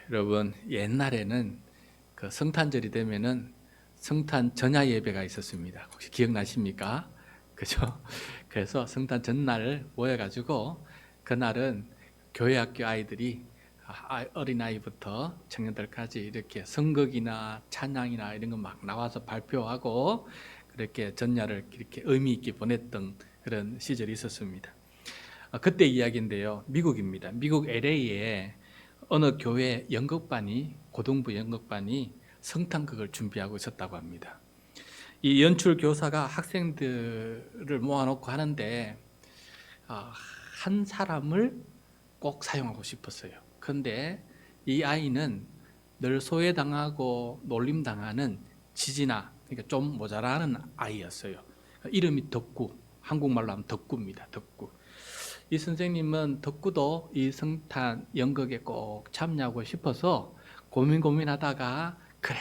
여러분, 옛날에는 그 성탄절이 되면은 성탄 전야 예배가 있었습니다. 혹시 기억나십니까? 그죠? 그래서 성탄 전날 모여가지고 그날은 교회 학교 아이들이 어린아이부터 청년들까지 이렇게 성극이나 찬양이나 이런 거 막 나와서 발표하고 그렇게 전야를 이렇게 의미 있게 보냈던 그런 시절이 있었습니다. 그때 이야기인데요. 미국입니다. 미국 LA에 어느 교회 연극반이, 고등부 연극반이 성탄극을 준비하고 있었다고 합니다. 이 연출 교사가 학생들을 모아놓고 하는데 한 사람을 꼭 사용하고 싶었어요. 그런데 이 아이는 늘 소외당하고 놀림당하는 지지나, 그러니까 좀 모자라는 아이였어요. 이름이 덕구, 한국말로 하면 덕구입니다. 덕구. 이 선생님은 덕구도 이 성탄 연극에 꼭 참여하고 싶어서 고민하다가 그래,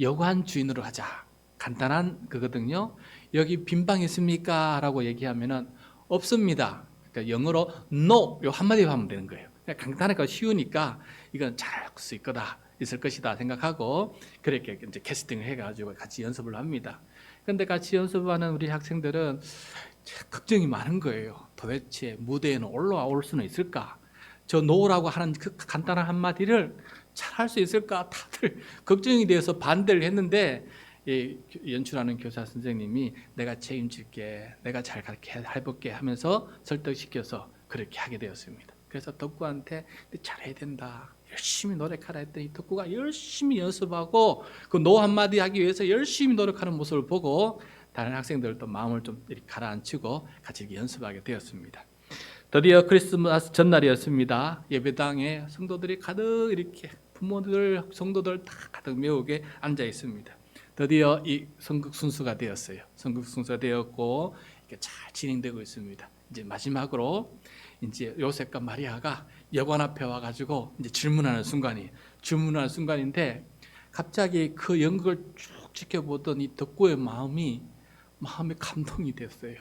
여관 주인으로 하자. 간단한 거거든요. 여기 빈방 있습니까? 라고 얘기하면은 없습니다. 그러니까 영어로 no 요 한마디 하면 되는 거예요. 간단하고 쉬우니까 이건 잘할 수 있을 것이다 생각하고 그렇게 이제 캐스팅을 해가지고 같이 연습을 합니다. 그런데 같이 연습하는 우리 학생들은 걱정이 많은 거예요. 도대체 무대에는 올라올 수는 있을까? 저 노라고 하는 그 간단한 한마디를 잘 할 수 있을까? 다들 걱정이 되어서 반대를 했는데 연출하는 교사 선생님이 내가 책임질게, 내가 잘 가르쳐 해볼게 하면서 설득시켜서 그렇게 하게 되었습니다. 그래서 덕구한테 잘해야 된다, 열심히 노력하라 했더니 덕구가 열심히 연습하고 그 노 한마디 하기 위해서 열심히 노력하는 모습을 보고 다른 학생들도 마음을 좀 이렇게 가라앉히고 같이 이렇게 연습하게 되었습니다. 드디어 크리스마스 전날이었습니다. 예배당에 성도들이 가득 이렇게 부모들, 성도들 다 가득 메우게 앉아 있습니다. 드디어 이 성극 순서가 되었어요. 성극 순서가 되었고 이렇게 잘 진행되고 있습니다. 이제 마지막으로 이제 요셉과 마리아가 여관 앞에 와가지고 이제 질문하는 순간인데 갑자기 그 연극을 쭉 지켜보던 이 덕구의 마음이 감동이 됐어요.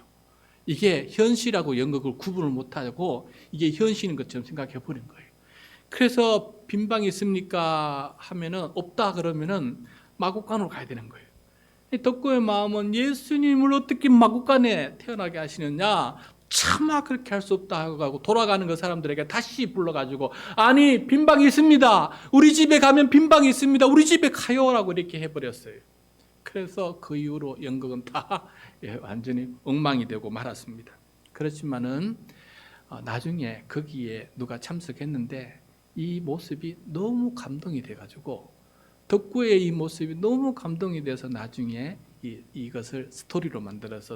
이게 현실하고 연극을 구분을 못하고 이게 현실인 것처럼 생각해 버린 거예요. 그래서 빈방이 있습니까? 하면은 없다 그러면은 마국간으로 가야 되는 거예요. 덕구의 마음은 예수님을 어떻게 마국간에 태어나게 하시느냐? 차마 그렇게 할 수 없다 하고 돌아가는 그 사람들에게 다시 불러가지고 아니 빈방이 있습니다. 우리 집에 가면 빈방이 있습니다. 우리 집에 가요라고 이렇게 해버렸어요. 그래서 그 이후로 연극은 다 완전히 엉망이 되고 말았습니다. 그렇지만은 나중에 거기에 누가 참석했는데 이 모습이 너무 감동이 돼가지고 덕구의 이 모습이 너무 감동이 돼서 나중에 이것을 스토리로 만들어서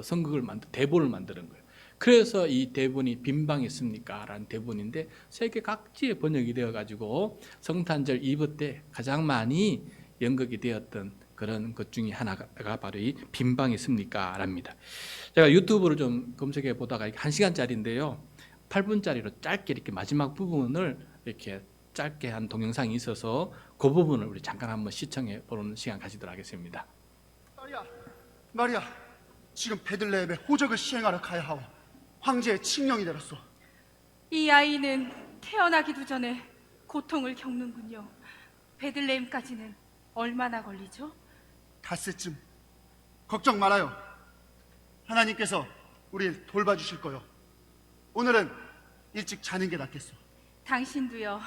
대본을 만드는 거예요. 그래서 이 대본이 빈방 있습니까? 라는 대본인데 세계 각지에 번역이 되어가지고 성탄절 이브 때 가장 많이 연극이 되었던 그런 것 중에 하나가 바로 이 빈방 있습니까? 랍니다. 제가 유튜브를 좀 검색해 보다가 1시간짜리인데요. 8분짜리로 짧게 이렇게 마지막 부분을 이렇게 짧게 한 동영상이 있어서 그 부분을 우리 잠깐 한번 시청해 보는 시간 가지도록 하겠습니다. 마리아, 지금 베들레헴에 호적을 시행하러 가야 하오. 황제의 칙령이 내렸소. 이 아이는 태어나기도 전에 고통을 겪는군요. 베들레헴까지는 얼마나 걸리죠? 닷새쯤. 걱정 말아요. 하나님께서 우리를 돌봐주실 거요. 오늘은 일찍 자는 게 낫겠소. 당신도요.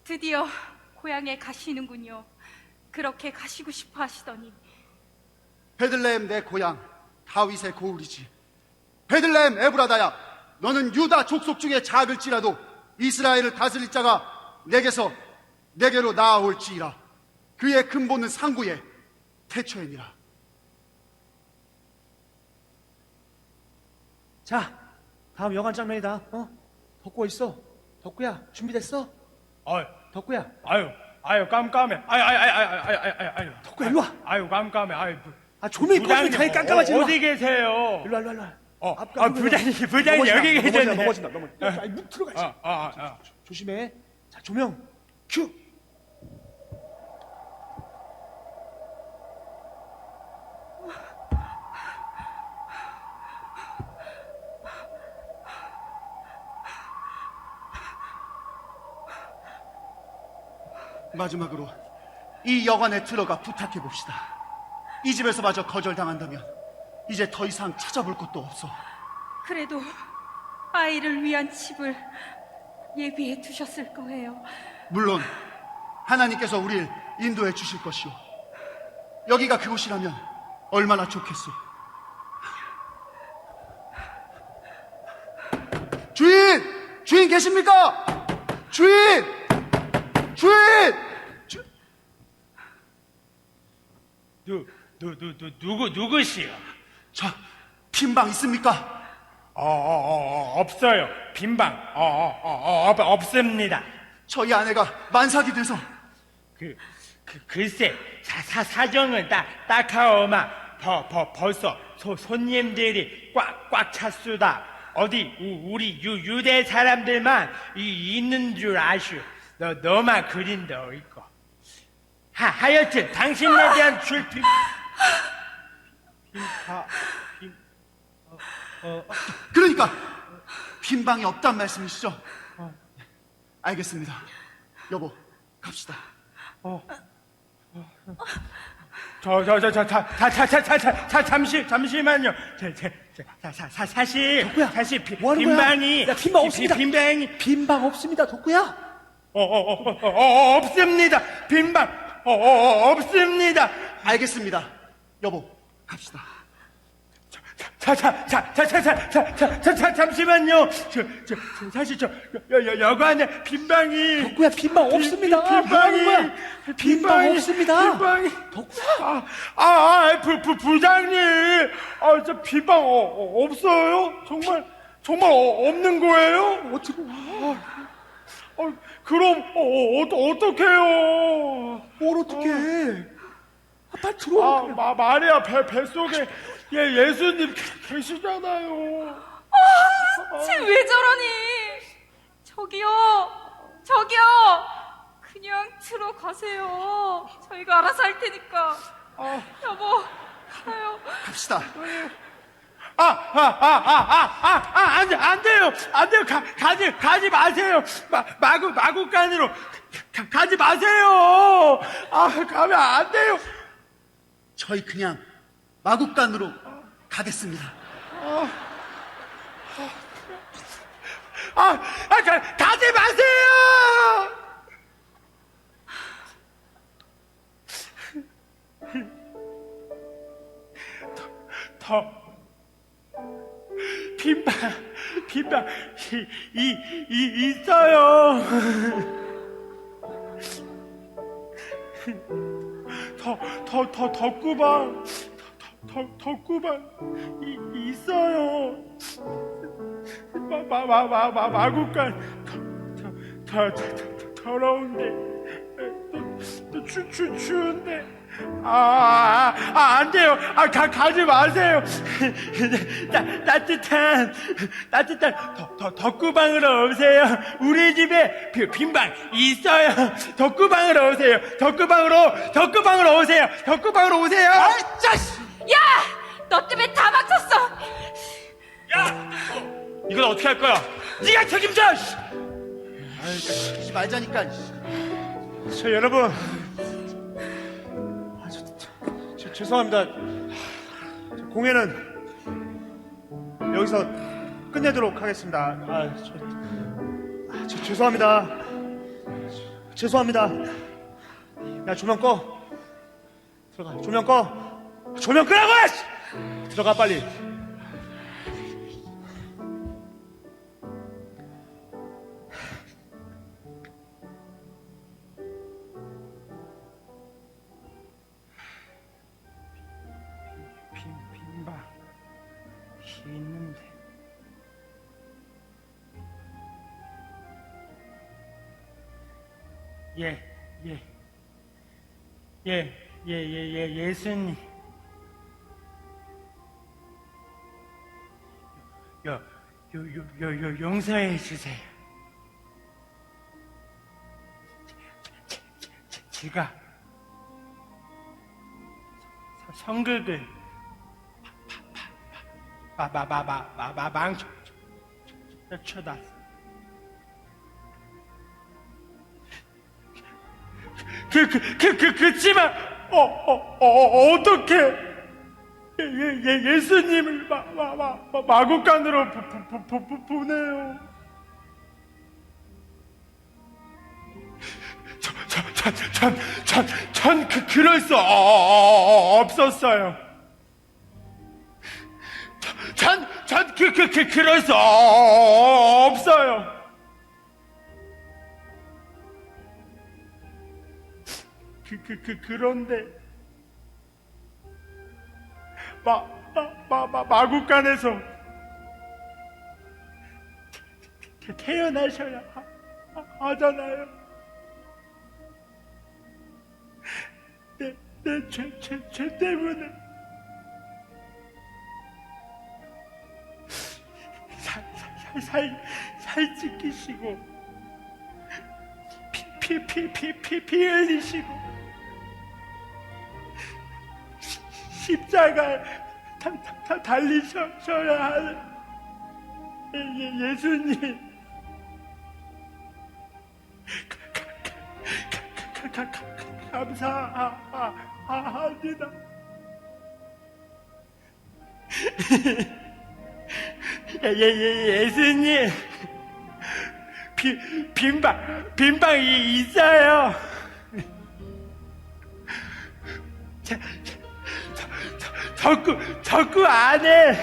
드디어 고향에 가시는군요. 그렇게 가시고 싶어 하시더니. 베들레헴 내 고향, 다윗의 고울이지. 베들레헴 에브라다야, 너는 유다 족속 중에 작을지라도 이스라엘을 다스릴 자가 내게로 나아올지이라. 그의 근본은 상구에 태초에니라. 자, 다음 여관 장면이다. 덕구 있어. 덕구야, 준비됐어? 덕구야. 깜깜해. 아유. 덕구야, 일로 와. 아유, 깜깜해. 조명이 꺼지면 당연히 깜깜하지. 어디 계세요? 일로 와. 부장님 여기 계셨네. 넘어진다. 아니, 문 들어가지. 조심해. 자, 조명 큐. 마지막으로 이 여관에 들어가 부탁해 봅시다. 이 집에서 마저 거절당한다면 이제 더 이상 찾아볼 곳도 없어. 그래도 아이를 위한 집을 예비해 두셨을 거예요. 물론 하나님께서 우리를 인도해 주실 것이오. 여기가 그곳이라면 얼마나 좋겠소. 주인 계십니까? 주인! 누구시요? 저 빈방 있습니까? 없어요. 빈방. 없습니다. 저희 아내가 만삭이 돼서 글쎄, 사정은 딱하오마. 벌써 손님들이 꽉 찼수다. 어디, 우리 유대 사람들만 있는 줄 아슈. 너만 그린다, 있고. 하여튼, 당신에 대한 그러니까 빈방이 없단 말씀이시죠? 알겠습니다. 여보, 갑시다. 잠시만요. 사실 뭐 하는 거야? 빈방이 야, 빈방 없습니다. 빈방이 빈방 없습니다, 덕구야. 없습니다. 빈방 없습니다. 알겠습니다. 여보, 갑시다. 잠시만요. 사실 여관에 빈방이 덕구야, 빈방 없습니다. 뭐 하는 거야? 빈방 없습니다. 빈방이 덕구야. 부장님, 저 빈방 없어요? 정말 없는 거예요? 어떻게? 그럼 어떡해요? 뭘 어떻게 해? 빨리 들어와. 말이야, 뱃속에 예수님 계시잖아요. 지금 왜 저러니? 저기요. 그냥 들어가세요. 저희가 알아서 할 테니까. 여보, 가요. 갑시다. 안 돼요. 가지 마세요. 마구간으로 가지 마세요. 가면 안 돼요. 저희 그냥 마국간으로 가겠습니다. 가지 마세요. 더 빈방 있어요. 덕구방 있어요. 마구간 더러운데 또 추운데 안 돼요. 가지 마세요. 따뜻한 덕구방으로 오세요. 우리 집에 빈방 있어요. 덕구방으로 오세요. 덕구방으로 오세요. 덕구방으로 오세요. 야! 너 때문에 다 막혔어! 야! 이건 어떻게 할 거야? 네가 책임져! 하지 말자니까. 저 여러분, 죄송합니다. 공연은 여기서 끝내도록 하겠습니다. 죄송합니다. 야, 조명 꺼. 들어가. 조명 꺼. 조명 끄라고! 들어가 빨리. 빈방 있는데 예수님 용서해 주세요. 제가 성극을 망쳐놨어. 그치만 어떻게 예수님을 마구간으로 보내요? 전 그럴 수 없었어요. 전 그럴 수 없어요. 그런데 마구간에서 태어나셔야 하잖아요. 내 죄 때문에 살 찢기시고 피 흘리시고 십자가에 달리셔야 하는 예수님, 감사합니다. 예수님, 빈방이 있어요. 적구 안에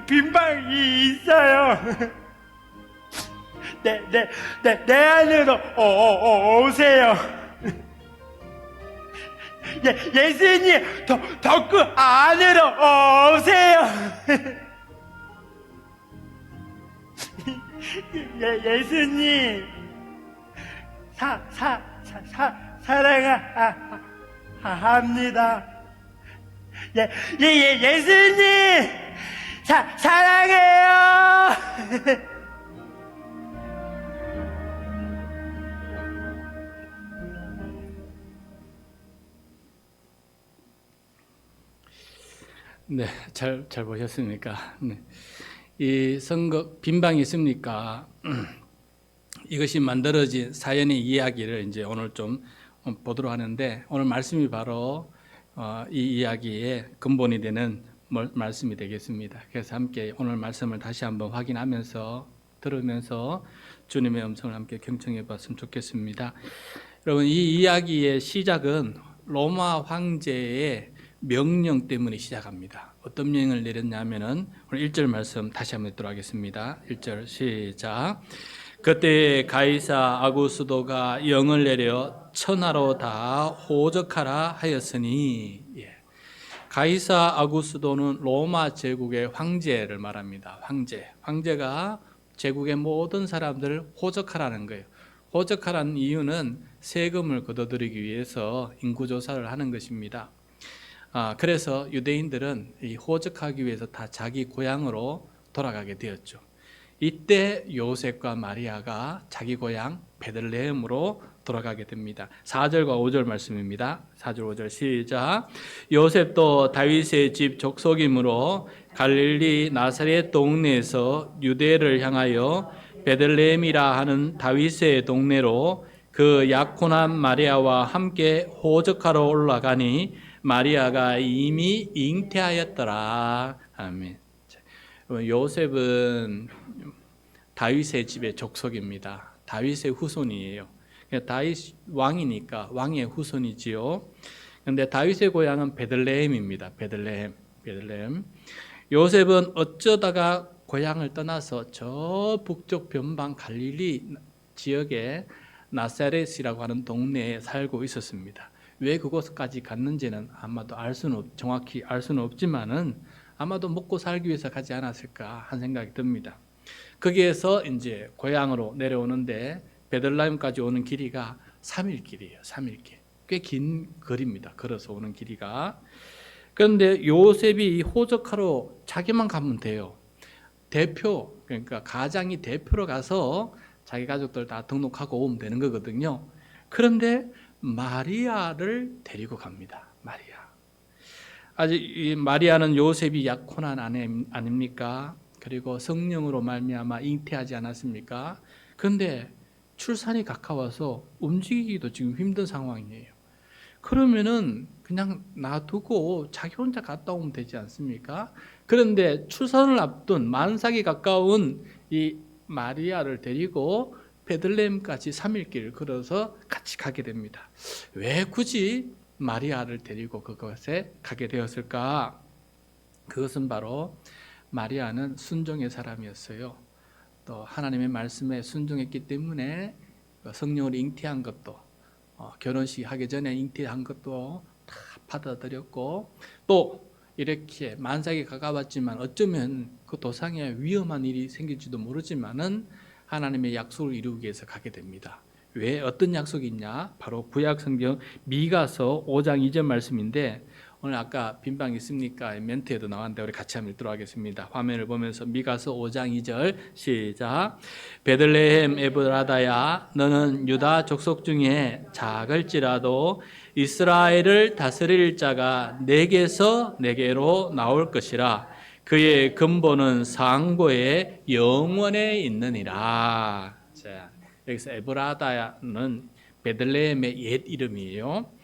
빈방이 있어요. 내 안으로 오세요. 예수님, 덕구 안으로 오세요. 예수님, 사랑합니다. 예수님, 사랑해요. 네, 잘 보셨습니까? 네. 이 선거 빈방이 있습니까? 이것이 만들어진 사연의 이야기를 이제 오늘 좀 보도록 하는데, 오늘 말씀이 바로 이 이야기의 근본이 되는 말씀이 되겠습니다. 그래서 함께 오늘 말씀을 다시 한번 확인하면서 들으면서 주님의 음성을 함께 경청해 봤으면 좋겠습니다. 여러분, 이 이야기의 시작은 로마 황제의 명령 때문에 시작합니다. 어떤 명령을 내렸냐면은 오늘 1절 말씀 다시 한번 듣도록 하겠습니다. 1절 시작. 그때 가이사 아구스도가 영을 내려 천하로 다 호적하라 하였으니, 가이사 아구스도는 로마 제국의 황제를 말합니다. 황제가 제국의 모든 사람들을 호적하라는 거예요. 호적하라는 이유는 세금을 걷어들이기 위해서 인구조사를 하는 것입니다. 그래서 유대인들은 이 호적하기 위해서 다 자기 고향으로 돌아가게 되었죠. 이때 요셉과 마리아가 자기 고향 베들레헴으로 돌아가게 됩니다. 4절과 5절 말씀입니다. 4절 5절 시작. 요셉도 다윗의 집 족속이므로 갈릴리 나사렛 동네에서 유대를 향하여 베들레헴이라 하는 다윗의 동네로 그 약혼한 마리아와 함께 호적하러 올라가니 마리아가 이미 잉태하였더라. 아멘. 요셉은 다윗의 집의 족속입니다. 다윗의 후손이에요. 다윗 왕이니까 왕의 후손이지요. 그런데 다윗의 고향은 베들레헴입니다. 베들레헴. 요셉은 어쩌다가 고향을 떠나서 저 북쪽 변방 갈릴리 지역에 나사렛이라고 하는 동네에 살고 있었습니다. 왜 그곳까지 갔는지는 아마도 정확히 알 수는 없지만은 아마도 먹고 살기 위해서 가지 않았을까 한 생각이 듭니다. 거기에서 이제 고향으로 내려오는데 베들레헴까지 오는 길이가 3일 길이에요. 3일 길. 꽤 긴 거리입니다. 걸어서 오는 길이가. 그런데 요셉이 호적하러 자기만 가면 돼요. 그러니까 가장이 대표로 가서 자기 가족들 다 등록하고 오면 되는 거거든요. 그런데 마리아를 데리고 갑니다. 이 마리아는 요셉이 약혼한 아내 아닙니까? 그리고 성령으로 말미암아 잉태하지 않았습니까? 그런데 출산이 가까워서 움직이기도 지금 힘든 상황이에요. 그러면은 그냥 놔두고 자기 혼자 갔다 오면 되지 않습니까? 그런데 출산을 앞둔 만삭이 가까운 이 마리아를 데리고 베들레헴까지 3일 길을 걸어서 같이 가게 됩니다. 왜 굳이 마리아를 데리고 그곳에 가게 되었을까? 그것은 바로 마리아는 순종의 사람이었어요. 또 하나님의 말씀에 순종했기 때문에 성령을 잉태한 것도 결혼식 하기 전에 잉태한 것도 다 받아들였고, 또 이렇게 만삭이 가까웠지만 어쩌면 그 도상에 위험한 일이 생길지도 모르지만은 하나님의 약속을 이루기 위해서 가게 됩니다. 왜? 어떤 약속이 있냐? 바로 구약성경 미가서 5장 2절 말씀인데, 오늘 아까 빈방 있습니까? 멘트에도 나왔는데 우리 같이 한번 읽도록 하겠습니다. 화면을 보면서 미가서 5장 2절 시작. 베들레헴 에브라다야, 너는 유다 족속 중에 작을지라도 이스라엘을 다스릴 자가 내게서 내게로 나올 것이라. 그의 근본은 상고의 영원에 있느니라. 자, 여기서 에브라다는 베들레헴의 옛 이름이에요.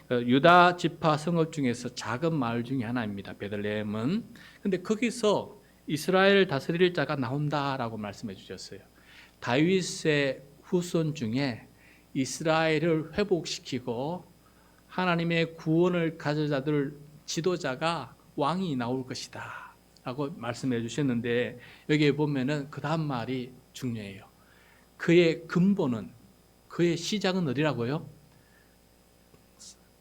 유다 지파 성읍 중에서 작은 마을 중에 하나입니다. 베들레헴은. 근데 거기서 이스라엘을 다스릴 자가 나온다라고 말씀해 주셨어요. 다윗의 후손 중에 이스라엘을 회복시키고 하나님의 구원을 가져자들 지도자가 왕이 나올 것이다 라고 말씀해 주셨는데, 여기에 보면은 그 다음 말이 중요해요. 그의 근본은, 그의 시작은 어디라고요?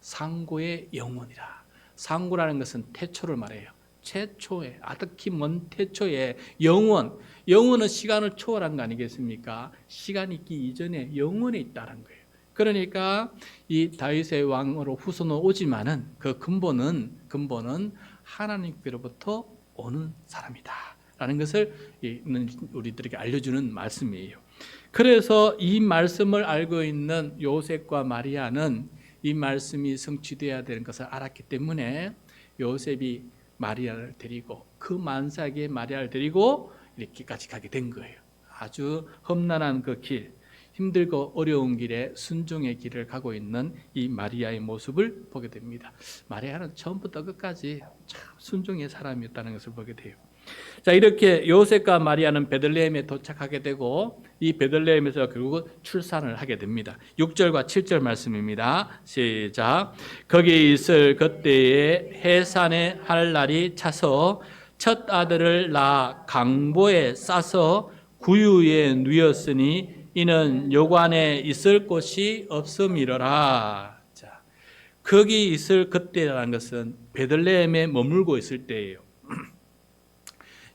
상고의 영원이라. 상고라는 것은 태초를 말해요. 최초의, 아득히 먼 태초의 영원. 영원은 시간을 초월한 거 아니겠습니까? 시간이 있기 이전에 영원에 있다는 거예요. 그러니까 이 다윗의 왕으로 후손은 오지만은 그 근본은 하나님께로부터 오는 사람이다 라는 것을 우리들에게 알려주는 말씀이에요. 그래서 이 말씀을 알고 있는 요셉과 마리아는 이 말씀이 성취되어야 되는 것을 알았기 때문에 요셉이 마리아를 데리고, 그 만삭의 마리아를 데리고 이렇게까지 가게 된 거예요. 아주 험난한 그 길, 힘들고 어려운 길에 순종의 길을 가고 있는 이 마리아의 모습을 보게 됩니다. 마리아는 처음부터 끝까지 참 순종의 사람이었다는 것을 보게 돼요. 자, 이렇게 요셉과 마리아는 베들레헴에 도착하게 되고, 이 베들레헴에서 결국 출산을 하게 됩니다. 6절과 7절 말씀입니다. 시작. 거기 있을 그때에 해산의 할날이 차서 첫 아들을 낳아 강보에 싸서 구유에 누였으니 이는 요관에 있을 곳이 없음이로라. 자, 거기 있을 그때라는 것은 베들레헴에 머물고 있을 때예요.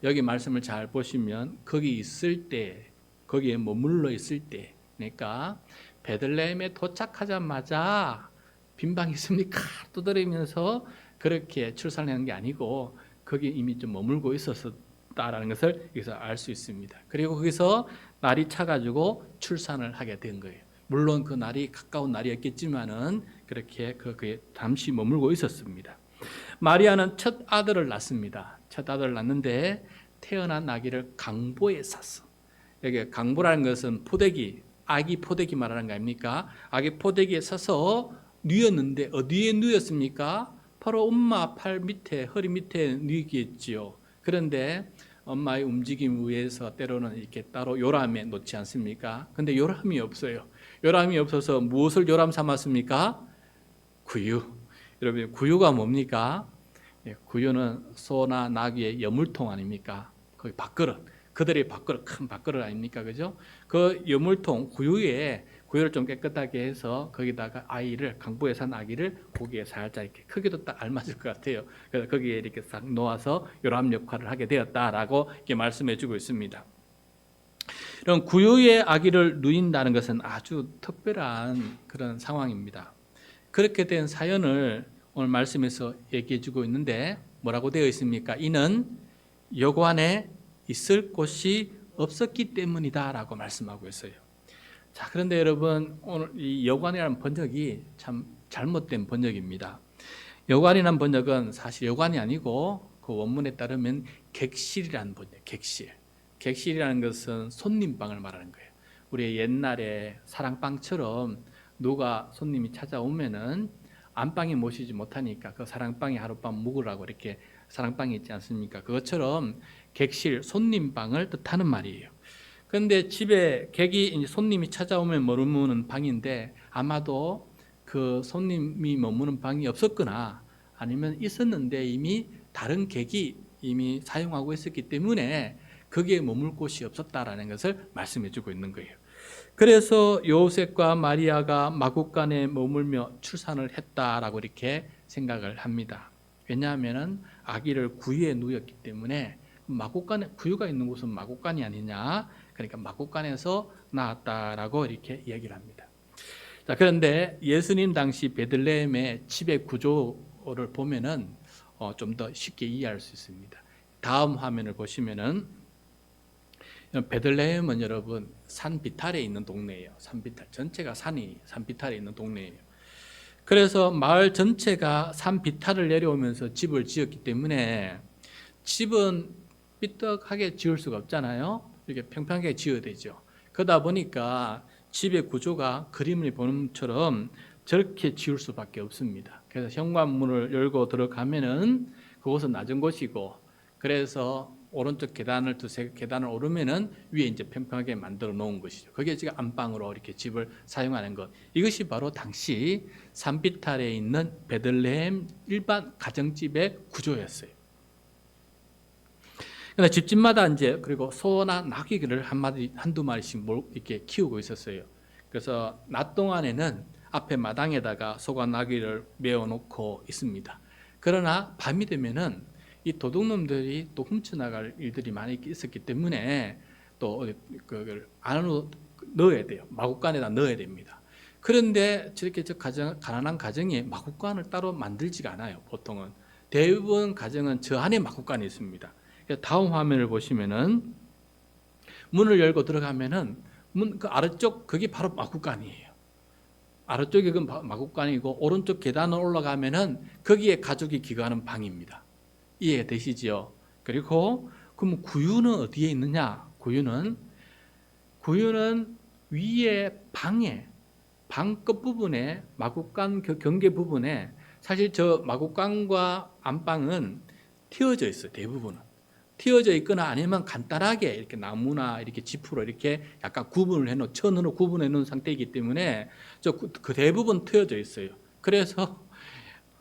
여기 말씀을 잘 보시면 거기 있을 때, 거기에 머물러 있을 때, 그러니까 베들레헴에 도착하자마자 빈방 있습니까? 두드리면서 그렇게 출산하는 게 아니고 거기 이미 좀 머물고 있었다라는 것을 여기서 알 수 있습니다. 그리고 거기서 날이 차가지고 출산을 하게 된 거예요. 물론 그 날이 가까운 날이었겠지만은 그렇게 거기에 잠시 머물고 있었습니다. 마리아는 첫 아들을 낳습니다. 첫 아들을 낳는데 태어난 아기를 강보에 쌌어. 여기 강보라는 것은 포대기, 아기 포대기 말하는 거 아닙니까? 아기 포대기에 싸서 누였는데 어디에 누였습니까? 바로 엄마 팔 밑에, 허리 밑에 누이겠지요. 그런데 엄마의 움직임 위해서 때로는 이렇게 따로 요람에 놓지 않습니까? 근데 요람이 없어요. 요람이 없어서 무엇을 요람 삼았습니까? 구유. 여러분, 구유가 뭡니까? 구유는 소나 나귀의 여물통 아닙니까? 거기 밥그릇, 그들의 밥그릇, 큰 밥그릇 아닙니까? 그죠? 그 여물통, 구유를 좀 깨끗하게 해서 거기다가 아이를, 강보에 산 아기를 고기에 살짝 이렇게 크기도 딱 알맞을 것 같아요. 그래서 거기에 이렇게 싹 놓아서 요람 역할을 하게 되었다라고 이렇게 말씀해 주고 있습니다. 이런 구유의 아기를 누인다는 것은 아주 특별한 그런 상황입니다. 그렇게 된 사연을 오늘 말씀에서 얘기해 주고 있는데 뭐라고 되어 있습니까? 이는 여관에 있을 곳이 없었기 때문이다라고 말씀하고 있어요. 자, 그런데 여러분, 오늘 이 여관이라는 번역이 참 잘못된 번역입니다. 여관이라는 번역은 사실 여관이 아니고 그 원문에 따르면 객실이라는 번역, 객실. 객실이라는 것은 손님방을 말하는 거예요. 우리 옛날에 사랑방처럼 누가 손님이 찾아오면은 안방에 모시지 못하니까 그 사랑방에 하룻밤 묵으라고 이렇게 사랑방이 있지 않습니까? 그것처럼 객실, 손님방을 뜻하는 말이에요. 그런데 집에 이제 손님이 찾아오면 머무는 방인데 아마도 그 손님이 머무는 방이 없었거나 아니면 있었는데 이미 다른 객이 이미 사용하고 있었기 때문에 거기에 머물 곳이 없었다라는 것을 말씀해 주고 있는 거예요. 그래서 요셉과 마리아가 마구간에 머물며 출산을 했다라고 이렇게 생각을 합니다. 왜냐하면 아기를 구유에 누였기 때문에 마구간에 구유가 있는 곳은 마구간이 아니냐, 그러니까 마구간에서 낳았다라고 이렇게 이야기를 합니다. 자, 그런데 예수님 당시 베들레헴의 집의 구조를 보면은 좀 더 쉽게 이해할 수 있습니다. 다음 화면을 보시면은 베들레헴은 여러분 산 비탈에 있는 동네예요. 산 비탈 전체가 산 비탈에 있는 동네예요. 그래서 마을 전체가 산 비탈을 내려오면서 집을 지었기 때문에 집은 삐딱하게 지을 수가 없잖아요. 이렇게 평평하게 지어야 되죠. 그러다 보니까 집의 구조가 그림을 보는 것처럼 저렇게 지을 수밖에 없습니다. 그래서 현관문을 열고 들어가면은 그곳은 낮은 곳이고, 그래서 오른쪽 계단을 오르면은 위에 이제 평평하게 만들어 놓은 것이죠. 그게 지금 안방으로 이렇게 집을 사용하는 것. 이것이 바로 당시 산비탈에 있는 베들레헴 일반 가정집의 구조였어요. 그러나 집집마다 이제 그리고 소나 나귀를 한두 마리씩 이렇게 키우고 있었어요. 그래서 낮 동안에는 앞에 마당에다가 소가 나귀를 메어놓고 있습니다. 그러나 밤이 되면은 이 도둑놈들이 또 훔쳐나갈 일들이 많이 있었기 때문에 또 그걸 안으로 넣어야 돼요. 마구간에다 넣어야 됩니다. 그런데 저렇게 가난한 가정에 마구간을 따로 만들지가 않아요. 보통은 대부분 가정은 저 안에 마구간이 있습니다. 다음 화면을 보시면은 문을 열고 들어가면은 문 그 아래쪽 그게 바로 마구간이에요. 아래쪽이 그 마구간이고 오른쪽 계단을 올라가면은 거기에 가족이 기거하는 방입니다. 이해되시죠? 그리고 그럼 구유는 어디에 있느냐? 구유는 위에 방 끝부분에 마구간 경계 부분에 사실 저 마구간과 안방은 튀어져 있어요. 대부분은 튀어져 있거나 아니면 간단하게 이렇게 나무나 이렇게 지프로 이렇게 약간 천으로 구분해 놓은 상태이기 때문에 그 대부분 튀어져 있어요. 그래서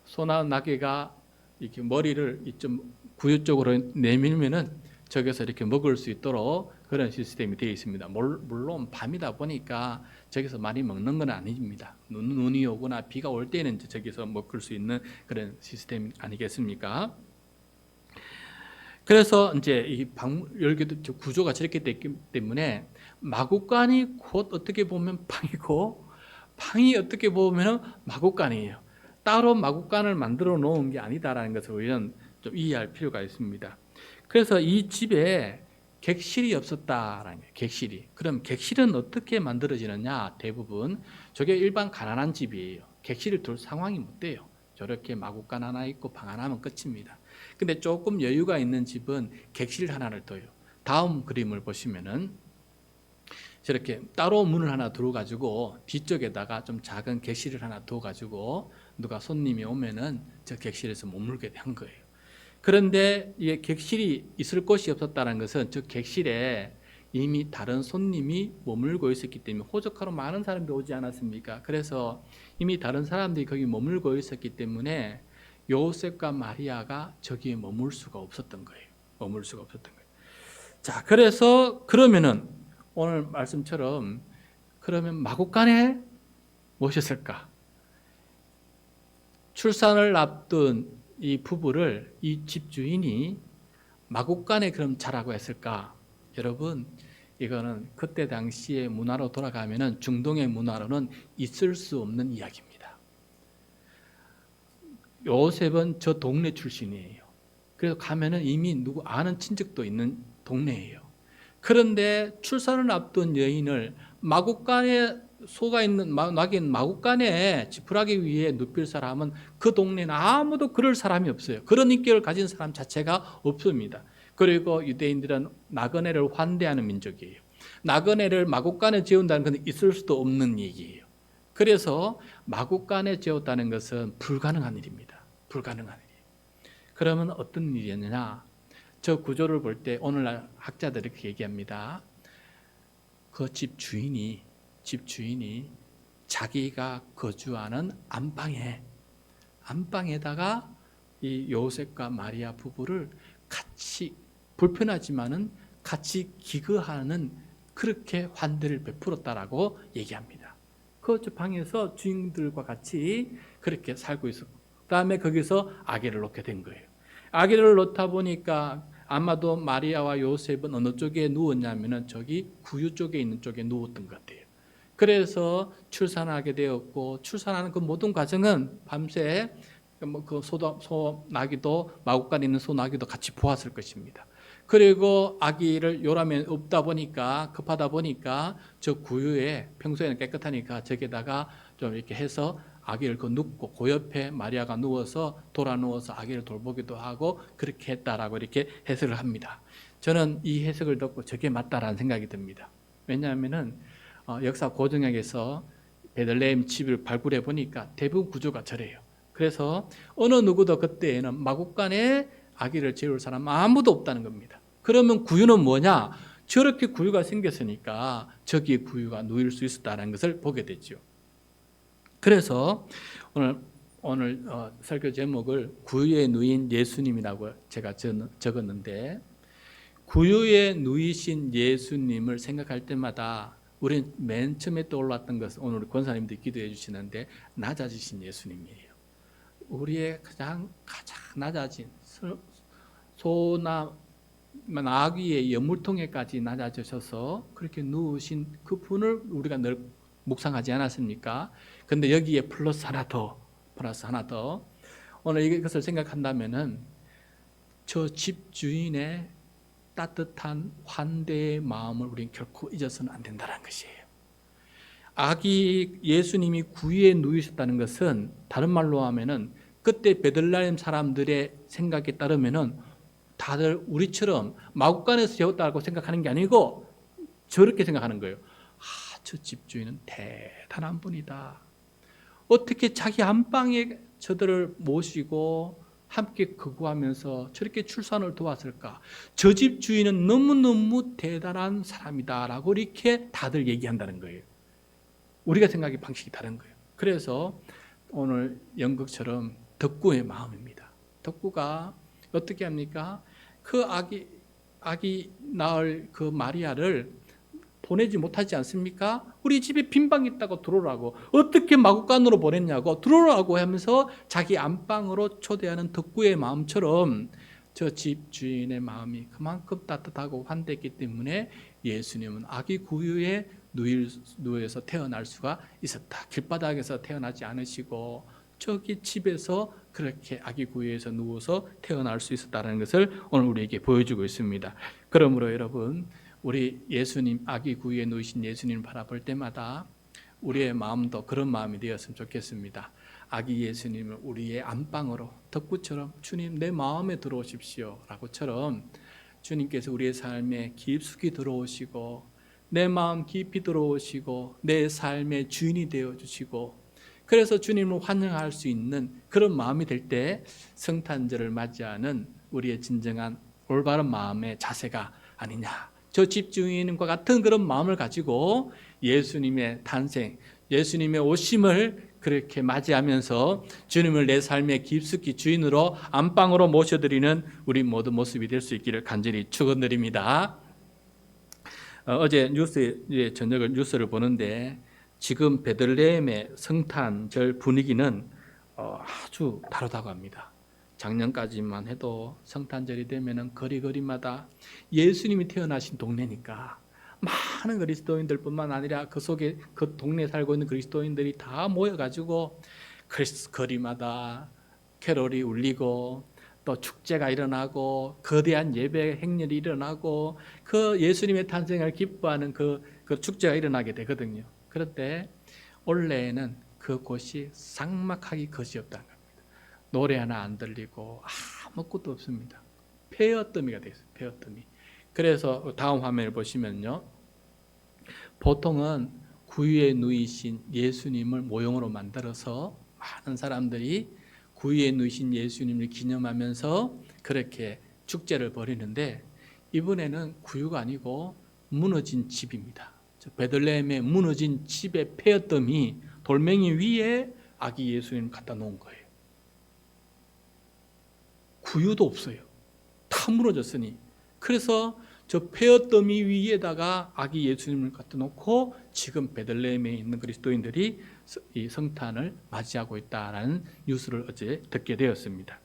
소나 나귀가 이렇게 머리를 이좀 구유 쪽으로 내밀면은 저기서 이렇게 먹을 수 있도록 그런 시스템이 되어 있습니다. 물론 밤이다 보니까 저기서 많이 먹는 건 아닙니다. 눈이 오거나 비가 올 때는 저기서 먹을 수 있는 그런 시스템 아니겠습니까? 그래서 이제 이 열기도 구조가 저렇게 됐기 때문에 마구간이 곧 어떻게 보면 방이고 방이 어떻게 보면 마구간이에요. 따로 마구간을 만들어 놓은 게 아니다라는 것을 우리는 좀 이해할 필요가 있습니다. 그래서 이 집에 객실이 없었다라는 거예요. 객실이. 그럼 객실은 어떻게 만들어지느냐? 대부분 저게 일반 가난한 집이에요. 객실을 둘 상황이 못 돼요. 저렇게 마구간 하나 있고 방 하나면 끝입니다. 근데 조금 여유가 있는 집은 객실 하나를 둬요. 다음 그림을 보시면은 저렇게 따로 문을 하나 두어가지고 뒤쪽에다가 좀 작은 객실을 하나 두어가지고 누가 손님이 오면은 저 객실에서 머물게 한 거예요. 그런데 이게 객실이 있을 곳이 없었다는 것은 저 객실에 이미 다른 손님이 머물고 있었기 때문에 호적하러 많은 사람들이 오지 않았습니까? 그래서 이미 다른 사람들이 거기 머물고 있었기 때문에 요셉과 마리아가 저기에 머물 수가 없었던 거예요. 머물 수가 없었던 거예요. 자, 그래서 그러면은 오늘 말씀처럼 그러면 마구간에 무엇이었을까? 출산을 앞둔 이 부부를 이 집주인이 마구간에 그럼 자라고 했을까? 여러분, 이거는 그때 당시의 문화로 돌아가면은 중동의 문화로는 있을 수 없는 이야기입니다. 요셉은 저 동네 출신이에요. 그래서 가면은 이미 누구 아는 친척도 있는 동네예요. 그런데 출산을 앞둔 여인을 마구간에 소가 있는 낙인 마구간에 지푸라기 위에 눕힐 사람은 그 동네는 아무도 그럴 사람이 없어요. 그런 인격을 가진 사람 자체가 없습니다. 그리고 유대인들은 나그네를 환대하는 민족이에요. 나그네를 마국간에 재운다는 것은 있을 수도 없는 얘기예요. 그래서 마국간에 재웠다는 것은 불가능한 일입니다. 불가능한 일이에요. 그러면 어떤 일이었느냐? 저 구조를 볼 때 오늘날 학자들이 그렇게 얘기합니다. 그 집 주인이 자기가 거주하는 안방에다가 이 요셉과 마리아 부부를 같이 불편하지만은 같이 기거하는 그렇게 환대를 베풀었다라고 얘기합니다. 그 방에서 주인들과 같이 그렇게 살고 있었고, 그다음에 거기서 아기를 놓게 된 거예요. 아기를 놓다 보니까 아마도 마리아와 요셉은 어느 쪽에 누웠냐면은 저기 구유 쪽에 있는 쪽에 누웠던 것 같아요. 그래서 출산하게 되었고, 출산하는 그 모든 과정은 밤새 그 소나기도, 마구간에 있는 소나기도 같이 보았을 것입니다. 그리고 아기를 요람에 없다 보니까, 급하다 보니까 저 구유에 평소에는 깨끗하니까 저기다가 좀 이렇게 해서 아기를 눕고, 그 옆에 마리아가 누워서 돌아 누워서 아기를 돌보기도 하고 그렇게 했다라고 이렇게 해석을 합니다. 저는 이 해석을 듣고 저게 맞다라는 생각이 듭니다. 왜냐하면은 역사 고증학에서 베들레헴 집을 발굴해 보니까 대부분 구조가 저래요. 그래서 어느 누구도 그때에는 마국간에 아기를 재울 사람 아무도 없다는 겁니다. 그러면 구유는 뭐냐? 저렇게 구유가 생겼으니까 저기에 구유가 누일 수 있었다는 것을 보게 되죠. 그래서 오늘 설교 제목을 구유에 누인 예수님이라고 제가 적었는데, 구유에 누이신 예수님을 생각할 때마다 우리는 맨 처음에 떠올랐던 것은 오늘 권사님들이 기도해 주시는데 낮아지신 예수님이에요. 우리의 가장 낮아진 소나 나귀의 여물통에까지 낮아지셔서 그렇게 누우신 그 분을 우리가 늘 묵상하지 않았습니까? 근데 여기에 플러스 하나 더 오늘 이것을 생각한다면은 저 집주인의 따뜻한 환대의 마음을 우리는 결코 잊어서는 안 된다는 것이에요. 아기 예수님이 구유에 누이셨다는 것은 다른 말로 하면은 그때 베들레헴 사람들의 생각에 따르면은 다들 우리처럼 마구간에서 재웠다고 생각하는 게 아니고 저렇게 생각하는 거예요. 저 집주인은 대단한 분이다. 어떻게 자기 안방에 저들을 모시고 함께 거구하면서 저렇게 출산을 도왔을까? 저 집주인은 너무너무 대단한 사람이다라고 이렇게 다들 얘기한다는 거예요. 우리가 생각의 방식이 다른 거예요. 그래서 오늘 연극처럼 덕구의 마음입니다. 덕구가 어떻게 합니까? 그 아기 낳을 그 마리아를 보내지 못하지 않습니까? 우리 집에 빈방 있다고 들어오라고. 어떻게 마구간으로 보냈냐고 들어오라고 하면서 자기 안방으로 초대하는 덕구의 마음처럼 저 집 주인의 마음이 그만큼 따뜻하고 환대했기 때문에 예수님은 아기 구유에 누워서 태어날 수가 있었다. 길바닥에서 태어나지 않으시고 저기 집에서 그렇게 아기 구유에서 누워서 태어날 수 있었다는 것을 오늘 우리에게 보여주고 있습니다. 그러므로 여러분, 우리 예수님, 아기 구유에 누이신 예수님을 바라볼 때마다 우리의 마음도 그런 마음이 되었으면 좋겠습니다. 아기 예수님을 우리의 안방으로 덕구처럼 주님 내 마음에 들어오십시오 라고처럼 주님께서 우리의 삶에 깊숙이 들어오시고 내 마음 깊이 들어오시고 내 삶의 주인이 되어주시고, 그래서 주님을 환영할 수 있는 그런 마음이 될 때 성탄절을 맞이하는 우리의 진정한 올바른 마음의 자세가 아니냐. 저 집주인과 같은 그런 마음을 가지고 예수님의 탄생, 예수님의 오심을 그렇게 맞이하면서 주님을 내 삶의 깊숙이 주인으로 안방으로 모셔드리는 우리 모두 모습이 될 수 있기를 간절히 축원드립니다. 어제 저녁을 뉴스를 보는데 지금 베들레헴의 성탄절 분위기는 아주 다르다고 합니다. 작년까지만 해도 성탄절이 되면은 거리마다 예수님이 태어나신 동네니까 많은 그리스도인들뿐만 아니라 그 속에 그 동네에 살고 있는 그리스도인들이 다 모여가지고 거리마다 캐롤이 울리고 또 축제가 일어나고 거대한 예배 행렬이 일어나고 그 예수님의 탄생을 기뻐하는 그 축제가 일어나게 되거든요. 그런데 올해에는 그곳이 삭막하기 거지없다는 겁니다. 노래 하나 안 들리고 아무것도 없습니다. 폐허더미가 되어 있어요. 폐허더미. 그래서 다음 화면을 보시면요, 보통은 구유에 누이신 예수님을 모형으로 만들어서 많은 사람들이 구유에 누이신 예수님을 기념하면서 그렇게 축제를 벌이는데, 이번에는 구유가 아니고 무너진 집입니다. 베들레헴의 무너진 집의 폐어덤이 돌멩이 위에 아기 예수님을 갖다 놓은 거예요. 구유도 없어요. 다 무너졌으니. 그래서 저 폐어더미 위에다가 아기 예수님을 갖다 놓고 지금 베들레헴에 있는 그리스도인들이 이 성탄을 맞이하고 있다라는 뉴스를 어제 듣게 되었습니다.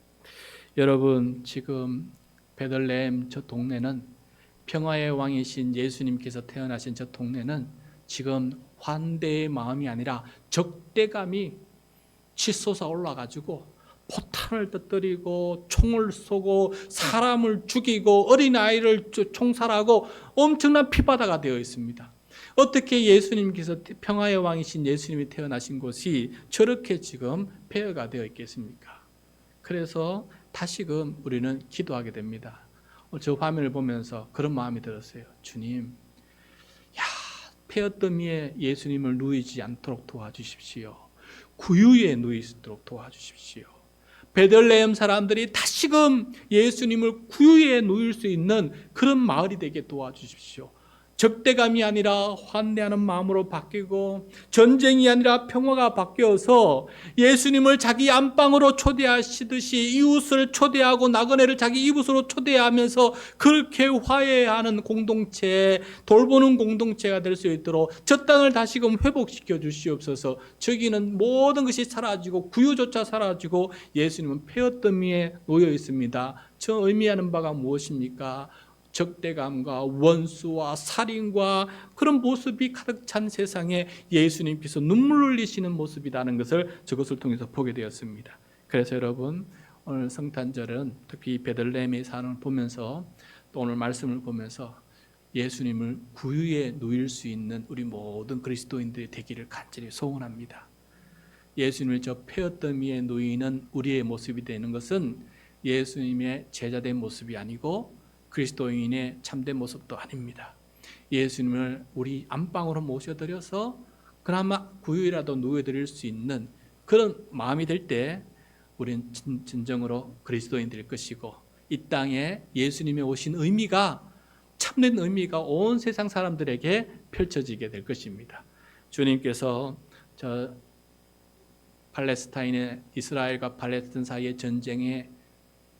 여러분, 지금 베들레헴 저 동네는, 평화의 왕이신 예수님께서 태어나신 저 동네는 지금 환대의 마음이 아니라 적대감이 치솟아 올라가지고 포탄을 터뜨리고 총을 쏘고 사람을 죽이고 어린아이를 총살하고 엄청난 피바다가 되어 있습니다. 어떻게 예수님께서, 평화의 왕이신 예수님이 태어나신 곳이 저렇게 지금 폐허가 되어 있겠습니까? 그래서 다시금 우리는 기도하게 됩니다. 저 화면을 보면서 그런 마음이 들었어요. 주님, 폐허더미에 예수님을 누이지 않도록 도와주십시오. 구유에 누이도록 도와주십시오. 베들레헴 사람들이 다시금 예수님을 구유에 누일 수 있는 그런 마을이 되게 도와주십시오. 적대감이 아니라 환대하는 마음으로 바뀌고, 전쟁이 아니라 평화가 바뀌어서 예수님을 자기 안방으로 초대하시듯이 이웃을 초대하고 나그네를 자기 이웃으로 초대하면서 그렇게 화해하는 공동체, 돌보는 공동체가 될 수 있도록 저 땅을 다시금 회복시켜 주시옵소서. 저기는 모든 것이 사라지고 구유조차 사라지고 예수님은 폐허더미에 놓여 있습니다. 저 의미하는 바가 무엇입니까? 적대감과 원수와 살인과 그런 모습이 가득 찬 세상에 예수님께서 눈물을 흘리시는 모습이라는 것을 저것을 통해서 보게 되었습니다. 그래서 여러분, 오늘 성탄절은 특히 베들레헴의 산을 보면서, 또 오늘 말씀을 보면서 예수님을 구유에 누일 수 있는 우리 모든 그리스도인들이 되기를 간절히 소원합니다. 예수님을 저 폐허더미에 누이는 우리의 모습이 되는 것은 예수님의 제자된 모습이 아니고 그리스도인의 참된 모습도 아닙니다. 예수님을 우리 안방으로 모셔드려서 그나마 구유라도 누워드릴 수 있는 그런 마음이 될 때 우리는 진정으로 그리스도인일 것이고, 이 땅에 예수님의 오신 의미가, 참된 의미가 온 세상 사람들에게 펼쳐지게 될 것입니다. 주님께서 저 팔레스타인의, 이스라엘과 팔레스타인 사이의 전쟁에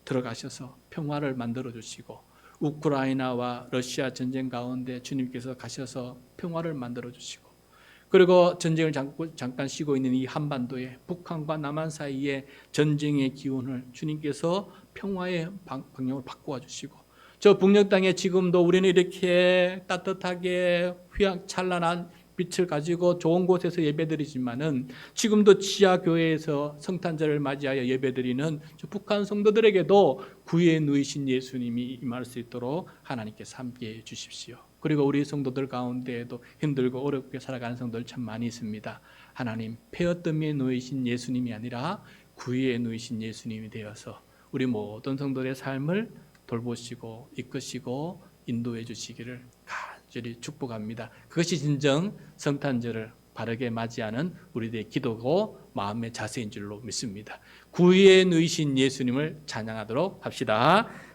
들어가셔서 평화를 만들어 주시고, 우크라이나와 러시아 전쟁 가운데 주님께서 가셔서 평화를 만들어 주시고, 그리고 전쟁을 잠깐 쉬고 있는 이 한반도에 북한과 남한 사이의 전쟁의 기운을 주님께서 평화의 방향을 바꾸어 주시고, 저 북녘 땅에 지금도 우리는 이렇게 따뜻하게 휘황찬란한 빛을 가지고 좋은 곳에서 예배드리지만은 지금도 지하교회에서 성탄절을 맞이하여 예배드리는 저 북한 성도들에게도 구유에 누이신 예수님이 임할 수 있도록 하나님께서 함께해 주십시오. 그리고 우리 성도들 가운데에도 힘들고 어렵게 살아가는 성도들 참 많이 있습니다. 하나님, 폐허더미에 누이신 예수님이 아니라 구유에 누이신 예수님이 되어서 우리 모든 성도들의 삶을 돌보시고 이끄시고 인도해 주시기를 간절히 축복합니다. 그것이 진정 성탄절을 바르게 맞이하는 우리들의 기도고 마음의 자세인 줄로 믿습니다. 구유에 누이신 예수님을 찬양하도록 합시다.